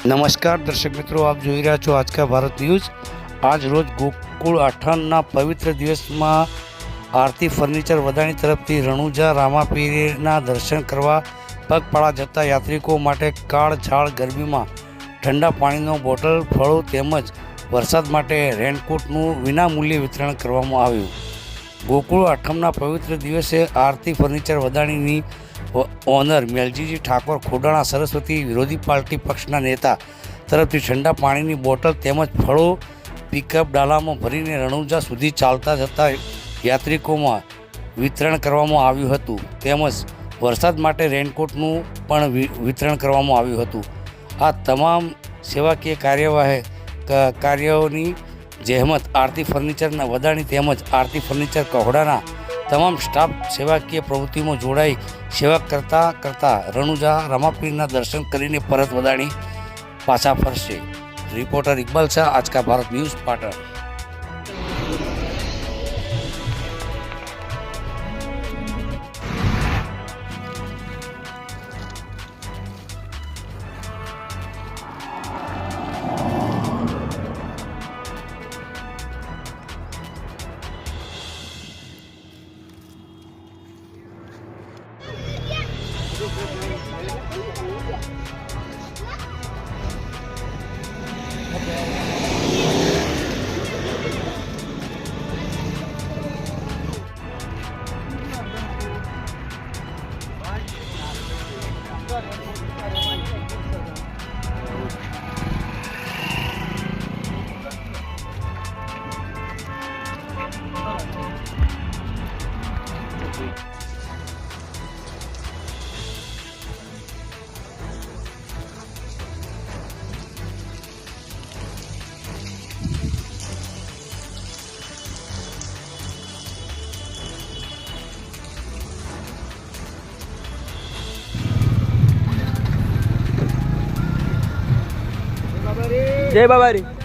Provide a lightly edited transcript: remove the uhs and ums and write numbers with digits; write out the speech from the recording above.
નમસ્કાર દર્શક મિત્રો, આપ જોઈ રહ્યા છો આજકા ભારત ન્યૂઝ। આજ રોજ ગોકુળ આઠમના પવિત્ર દિવસમાં આરતી ફર્નિચર વદાણી તરફથી રણુજા રામાપીરના દર્શન કરવા પગપાળા જતા યાત્રિકો માટે કાળઝાળ ગરમીમાં ઠંડા પાણીનો બોટલ, ફળો તેમજ વરસાદ માટે રેનકોટનું વિનામૂલ્યે વિતરણ કરવામાં આવ્યું। ગોકુળ આઠમના પવિત્ર દિવસે આરતી ફર્નિચર વદાણીની ઓનર મેલજીજી ઠાકોર ખોડાણા સરસ્વતી વિરોધી પાર્ટી પક્ષના નેતા તરફથી ઠંડા પાણીની બોટલ તેમજ ફળો પિકઅપ ડાલામાં ભરીને રણુજા સુધી ચાલતા જતા યાત્રિકોમાં વિતરણ કરવામાં આવ્યું હતું તેમજ વરસાદ માટે રેનકોટનું પણ વિતરણ કરવામાં આવ્યું હતું। આ તમામ સેવાકીય કાર્યોની જહેમત આરતી ફર્નિચરના વદાણી તેમજ આરતી ફર્નિચર કહોડાના તમામ સ્ટાફ સેવાકીય પ્રવૃત્તિમાં જોડાઈ સેવા કરતા રણુજા રામાપીરના દર્શન કરીને પરત વદાણી પાછા ફરશે। Reporter Iqbal Shah, Aajka Bharat news, Patan. जय बाबारी।